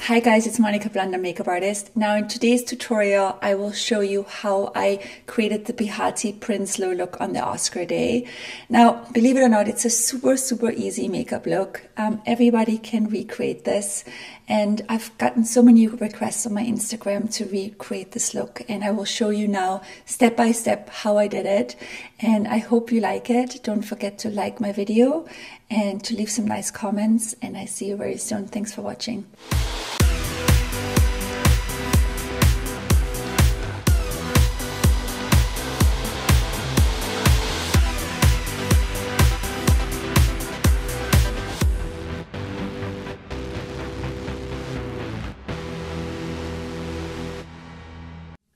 Hi guys, it's Monika Blunder, makeup artist. Now in today's tutorial, I will show you how I created the Behati Prinsloo look on the Oscar day. Now, believe it or not, it's a super easy makeup look. Everybody can recreate this. And I've gotten so many requests on my Instagram to recreate this look. And I will show you now, step by step, how I did it. And I hope you like it. Don't forget to like my video and to leave some nice comments. And I see you very soon. Thanks for watching.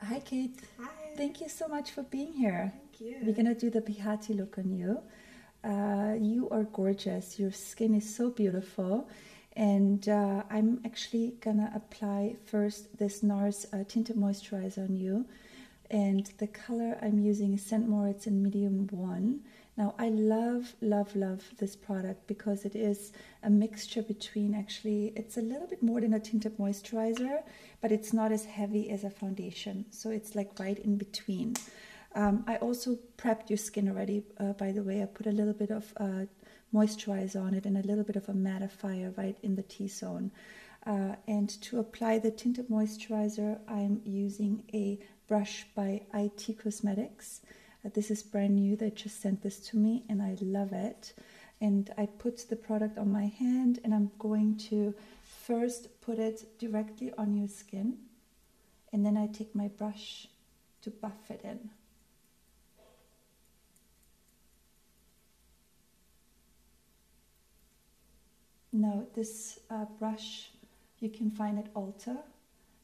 Hi Kate. Hi. Thank you so much for being here. Thank you. We're gonna do the Behati look on you. You are gorgeous. Your skin is so beautiful. And I'm actually gonna apply first this NARS tinted moisturizer on you. And the color I'm using is St. Moritz in medium 1. Now I love this product because it is a mixture between, actually it's a little bit more than a tinted moisturizer, but it's not as heavy as a foundation. So it's like right in between. I also prepped your skin already, by the way. I put a little bit of moisturizer on it and a little bit of a mattifier right in the T-zone. And to apply the tinted moisturizer, I'm using a brush by IT Cosmetics. This is brand new. They just sent this to me and I love it. And I put the product on my hand and I'm going to first put it directly on your skin. And then I take my brush to buff it in. Now this brush you can find at Ulta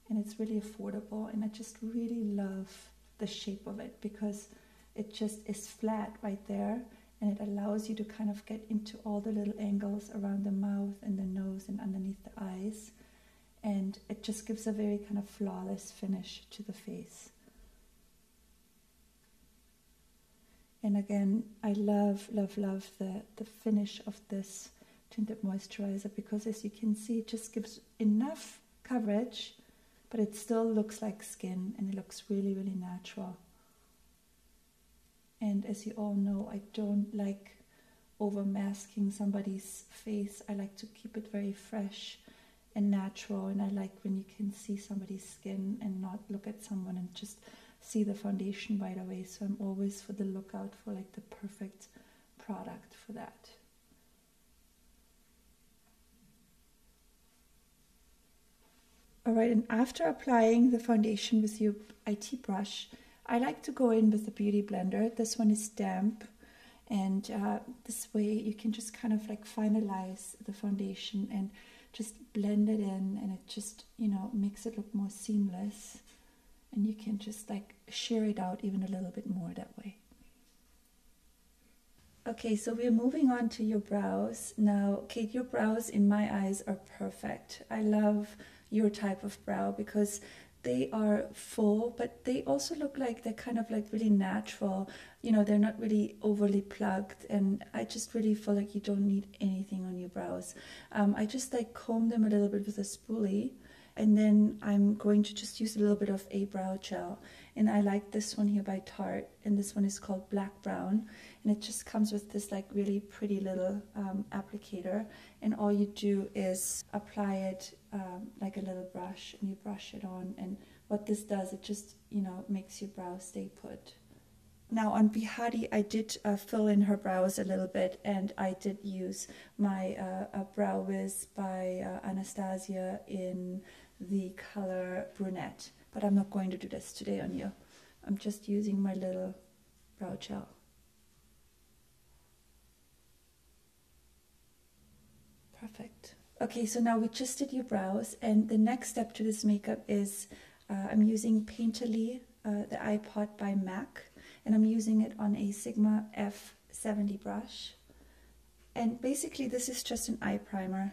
and it's really affordable, and I just really love the shape of it because it just is flat right there and it allows you to kind of get into all the little angles around the mouth and the nose and underneath the eyes, and it just gives a very kind of flawless finish to the face. And again, I love the finish of this tinted moisturizer because, as you can see, it just gives enough coverage, but it still looks like skin and it looks really natural. And as you all know, I don't like over masking somebody's face. I like to keep it very fresh and natural, and I like when you can see somebody's skin and not look at someone and just see the foundation right away. So I'm always for the lookout for like the perfect product for that. Alright, and after applying the foundation with your IT brush, I like to go in with the Beauty Blender. This one is damp, and this way you can just kind of like finalize the foundation and just blend it in, and it just, you know, makes it look more seamless, and you can just like shear it out even a little bit more that way. Okay, so we're moving on to your brows. Now, Kate, your brows in my eyes are perfect. I love your type of brow because they are full, but they also look like they're kind of like really natural. You know, they're not really overly plugged, and I just really feel like you don't need anything on your brows. I just like comb them a little bit with a spoolie, and then I'm going to just use a little bit of a brow gel. And I like this one here by Tarte, and this one is called Black Brown, and it just comes with this like really pretty little applicator, and all you do is apply it like a little brush, and you brush it on, and what this does, it just, you know, makes your brows stay put. Now on Behati, I did fill in her brows a little bit, and I did use my Brow Wiz by Anastasia in the color Brunette. But I'm not going to do this today on you. I'm just using my little brow gel. Perfect. Okay, so now we just did your brows, and the next step to this makeup is I'm using Painterly, the iPod by MAC, and I'm using it on a Sigma F70 brush. And basically this is just an eye primer.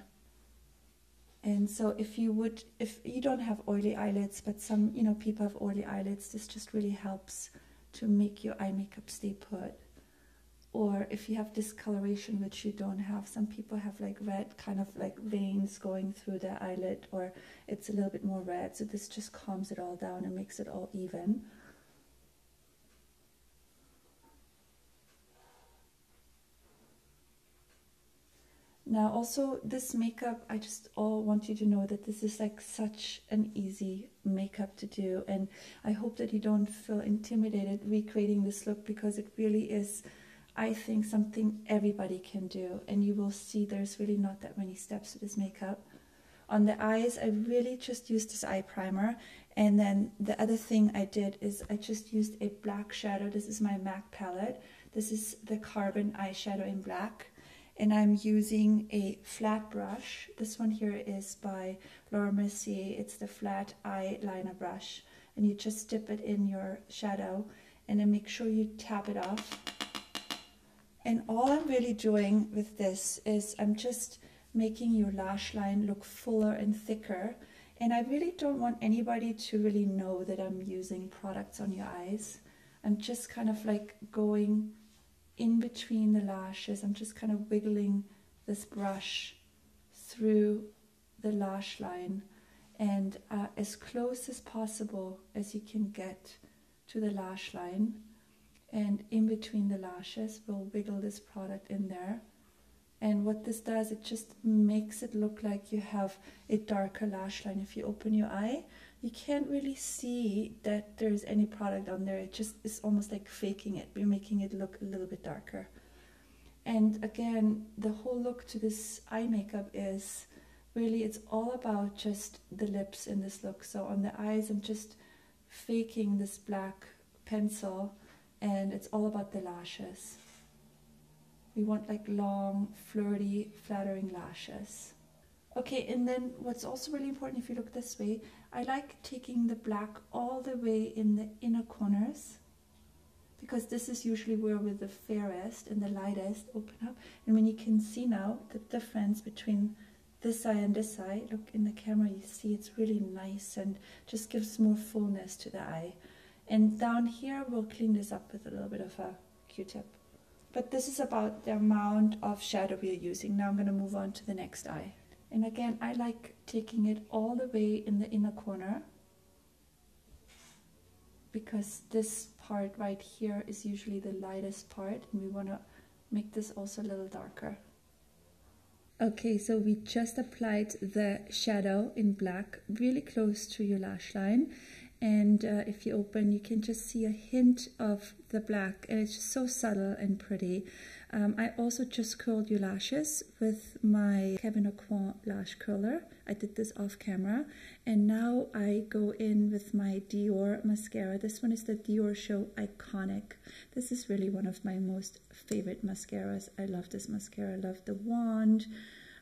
And so if you don't have oily eyelids, but some, you know, people have oily eyelids, this just really helps to make your eye makeup stay put. or if you have discoloration, which you don't have. Some people have like red kind of like veins going through their eyelid, or it's a little bit more red. So this just calms it all down and makes it all even. Now also this makeup, I just want you to know that this is like such an easy makeup to do, and I hope that you don't feel intimidated recreating this look, because it really is, I think, something everybody can do, and you will see there's really not that many steps to this makeup. On the eyes, I really just used this eye primer, and then the other thing I did is I just used a black shadow. This is my MAC palette. This is the Carbon eyeshadow in black. And I'm using a flat brush. This one here is by Mercier. It's the flat eyeliner brush. And you just dip it in your shadow and then make sure you tap it off. And all I'm really doing with this is I'm just making your lash line look fuller and thicker. And I really don't want anybody to really know that I'm using products on your eyes. I'm just kind of like going in between the lashes. I'm just kind of wiggling this brush through the lash line, and as close as possible as you can get to the lash line, and in between the lashes we'll wiggle this product in there. And what this does, it just makes it look like you have a darker lash line. If you open your eye, you can't really see that there's any product on there. It just is almost like faking it. We're making it look a little bit darker. And again, the whole look to this eye makeup is really, it's all about just the lips in this look. So on the eyes, I'm just faking this black pencil, and it's all about the lashes. We want like long, flirty, flattering lashes. Okay, and then what's also really important, if you look this way, I like taking the black all the way in the inner corners, because this is usually where we're the fairest and the lightest. Open up, and when you can see now the difference between this eye and this eye, look in the camera, you see it's really nice and just gives more fullness to the eye. And down here, we'll clean this up with a little bit of a Q-tip. But this is about the amount of shadow we are using. Now I'm going to move on to the next eye. And again, I like taking it all the way in the inner corner, because this part right here is usually the lightest part, and we want to make this also a little darker. Okay, so we just applied the shadow in black really close to your lash line. And if you open, you can just see a hint of the black, and it's just so subtle and pretty. I also just curled your lashes with my KEVYN lash curler. I did this off camera. And now I go in with my DIOR mascara. This one is the DIORSHOW Iconic. This is really one of my most favorite mascaras. I love this mascara. I love the wand.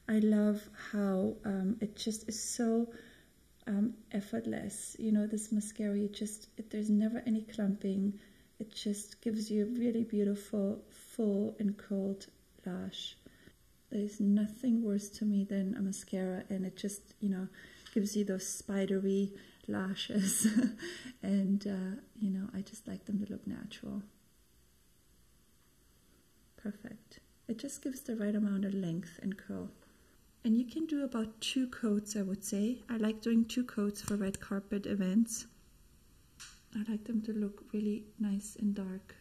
I love how it just is so effortless. You know, this mascara, there's never any clumping. It just gives you a really beautiful, full and curled lash. There's nothing worse to me than a mascara, and it just, you know, gives you those spidery lashes. And, you know, I just like them to look natural. Perfect. It just gives the right amount of length and curl. And you can do about 2 coats, I would say. I like doing 2 coats for red carpet events. I like them to look really nice and dark.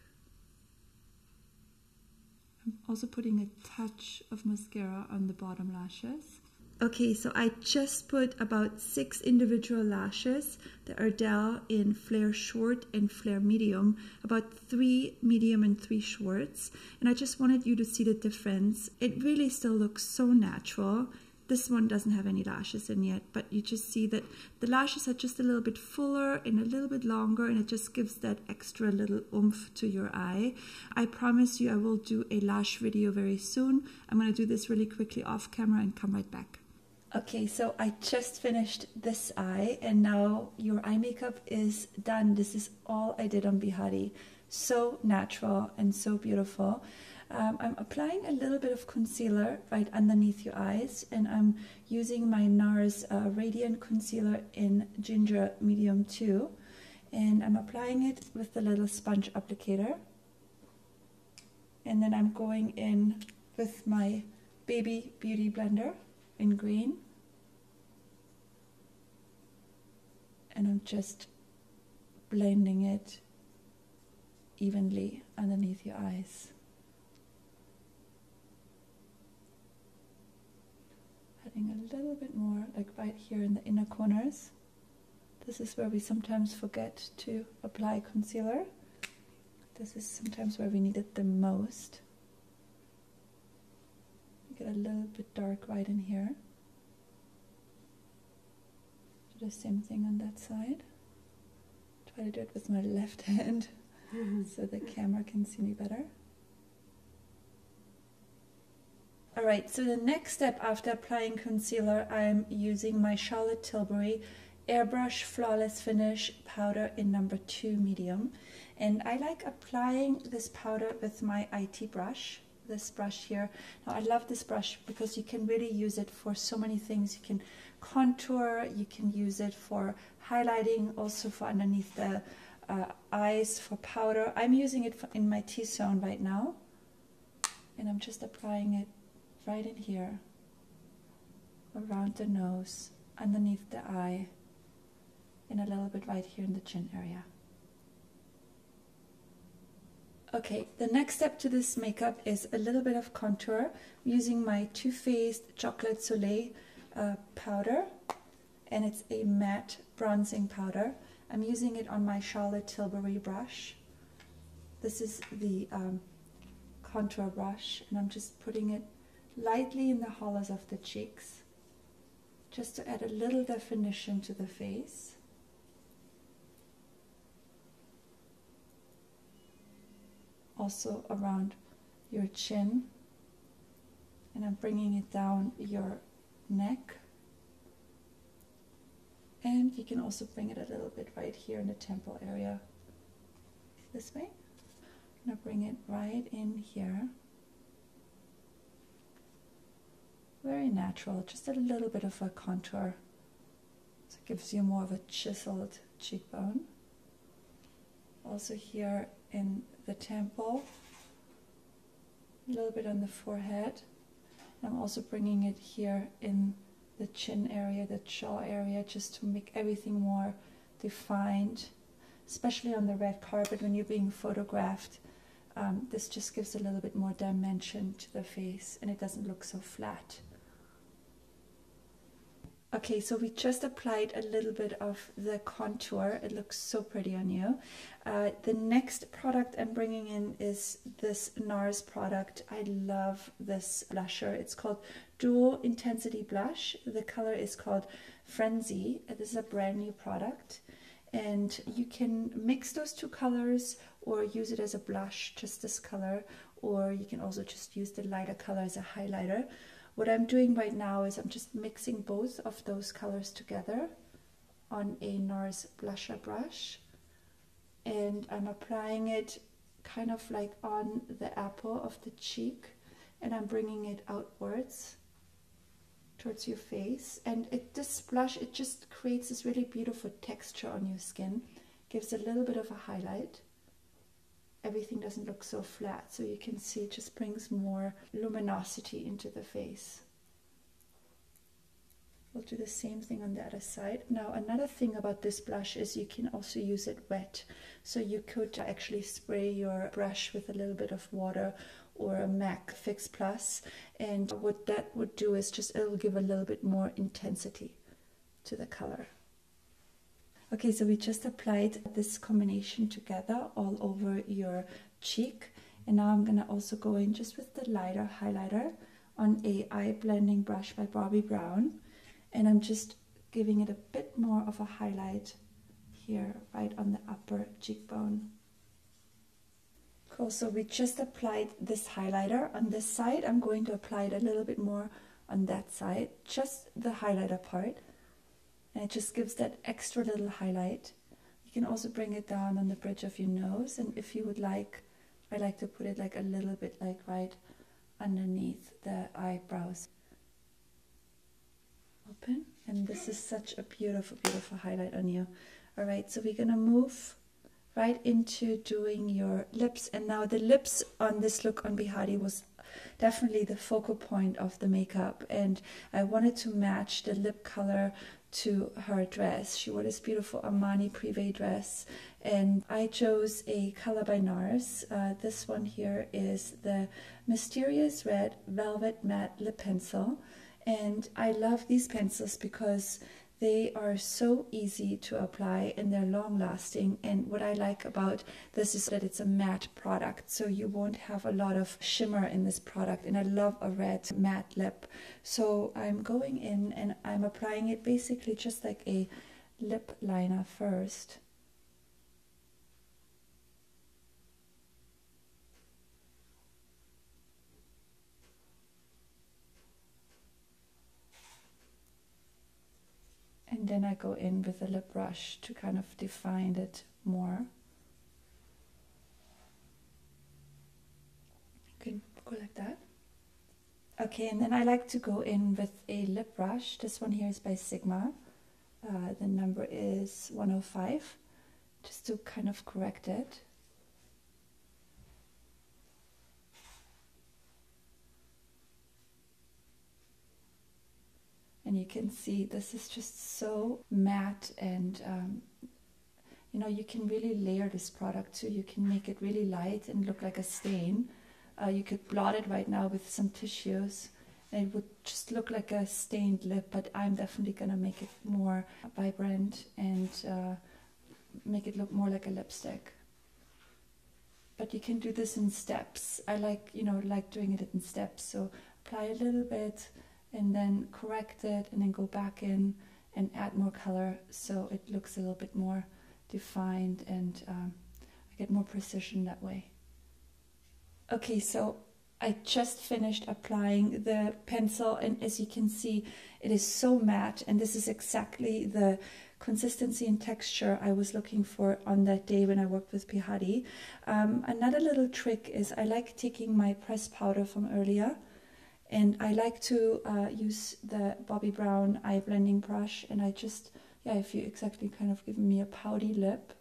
I'm also putting a touch of mascara on the bottom lashes. Okay, so I just put about 6 individual lashes, the Ardell in Flare Short and Flare Medium, about 3 medium and 3 shorts. And I just wanted you to see the difference. It really still looks so natural. This one doesn't have any lashes in yet, but you just see that the lashes are just a little bit fuller and a little bit longer, and it just gives that extra little oomph to your eye. I promise you I will do a lash video very soon. I'm going to do this really quickly off camera and come right back. Okay, so I just finished this eye, and now your eye makeup is done. This is all I did on Behati. So natural and so beautiful. I'm applying a little bit of concealer right underneath your eyes, and I'm using my NARS Radiant Concealer in Ginger Medium 2, and I'm applying it with the little sponge applicator. And then I'm going in with my Baby Beauty Blender in green. And I'm just blending it evenly underneath your eyes. Adding a little bit more, like right here in the inner corners. This is where we sometimes forget to apply concealer. This is sometimes where we need it the most. Get a little bit dark right in here. Do the same thing on that side. Try to do it with my left hand so the camera can see me better. Alright, so the next step after applying concealer, I'm using my Charlotte Tilbury Airbrush Flawless Finish powder in number 2 medium. And I like applying this powder with my IT brush, this brush here. Now I love this brush because you can really use it for so many things. You can contour, you can use it for highlighting, also for underneath the eyes for powder. I'm using it in my T-zone right now. And I'm just applying it right in here, around the nose, underneath the eye, and a little bit right here in the chin area. Okay, the next step to this makeup is a little bit of contour. I'm using my Too Faced Chocolate Soleil powder, and it's a matte bronzing powder. I'm using it on my Charlotte Tilbury brush. This is the contour brush, and I'm just putting it lightly in the hollows of the cheeks, just to add a little definition to the face. Also around your chin, and I'm bringing it down your neck, and you can also bring it a little bit right here in the temple area, this way. I'm going to bring it right in here. Very natural, just a little bit of a contour, so it gives you more of a chiseled cheekbone. Also here in the temple, a little bit on the forehead. I'm also bringing it here in the chin area, the jaw area, just to make everything more defined, especially on the red carpet when you're being photographed. This just gives a little bit more dimension to the face, and it doesn't look so flat. Okay, so we just applied a little bit of the contour. It looks so pretty on you. The next product I'm bringing in is this NARS product. I love this blusher. It's called Dual Intensity Blush. The color is called Frenzy. This is a brand new product. And you can mix those two colors or use it as a blush, just this color. Or you can also just use the lighter color as a highlighter. What I'm doing right now is I'm just mixing both of those colors together on a NARS blusher brush, and I'm applying it kind of like on the apple of the cheek, and I'm bringing it outwards towards your face. And this blush, it just creates this really beautiful texture on your skin, gives a little bit of a highlight. Everything doesn't look so flat, so you can see it just brings more luminosity into the face. We'll do the same thing on the other side. Now, another thing about this blush is you can also use it wet. So you could actually spray your brush with a little bit of water or a MAC Fix Plus, and what that would do is just, it'll give a little bit more intensity to the color. Okay, so we just applied this combination together all over your cheek, and now I'm gonna also go in just with the lighter highlighter on a eye blending brush by Bobbi Brown, and I'm just giving it a bit more of a highlight here right on the upper cheekbone. Cool, so we just applied this highlighter on this side. I'm going to apply it a little bit more on that side, just the highlighter part. And it just gives that extra little highlight. You can also bring it down on the bridge of your nose, and if you would like, I like to put it like a little bit like right underneath the eyebrows. Open, and this is such a beautiful, beautiful highlight on you. Alright, so we're gonna move right into doing your lips. And now the lips on this look on Behati was definitely the focal point of the makeup, and I wanted to match the lip color to her dress. She wore this beautiful Armani Privé dress, and I chose a color by NARS. This one here is the Mysterious Red Velvet Matte Lip Pencil, and I love these pencils because they are so easy to apply and they're long lasting. And what I like about this is that it's a matte product, so you won't have a lot of shimmer in this product, and I love a red matte lip. So I'm going in and I'm applying it basically just like a lip liner first. And then I go in with a lip brush to kind of define it more. You can go like that. Okay, and then I like to go in with a lip brush. This one here is by Sigma. The number is 105, just to kind of correct it. And you can see this is just so matte, and you know, you can really layer this product too. You can make it really light and look like a stain. You could blot it right now with some tissues and it would just look like a stained lip, but I'm definitely gonna make it more vibrant and make it look more like a lipstick. But you can do this in steps. I like, you know, like doing it in steps. So apply a little bit and then correct it, and then go back in and add more color so it looks a little bit more defined, and I get more precision that way. Okay, so I just finished applying the pencil, and as you can see, it is so matte, and this is exactly the consistency and texture I was looking for on that day when I worked with Behati. Another little trick is I like taking my pressed powder from earlier, and I like to use the Bobbi Brown eye blending brush, and I just, yeah, if you exactly kind of give me a pouty lip,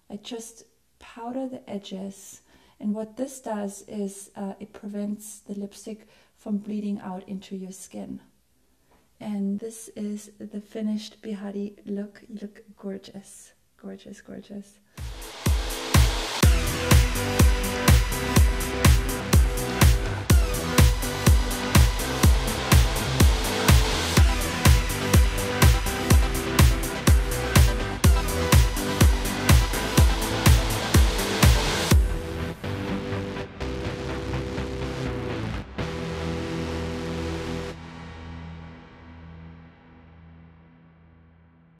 I just powder the edges. And what this does is it prevents the lipstick from bleeding out into your skin. And this is the finished Behati look. You look gorgeous, gorgeous, gorgeous.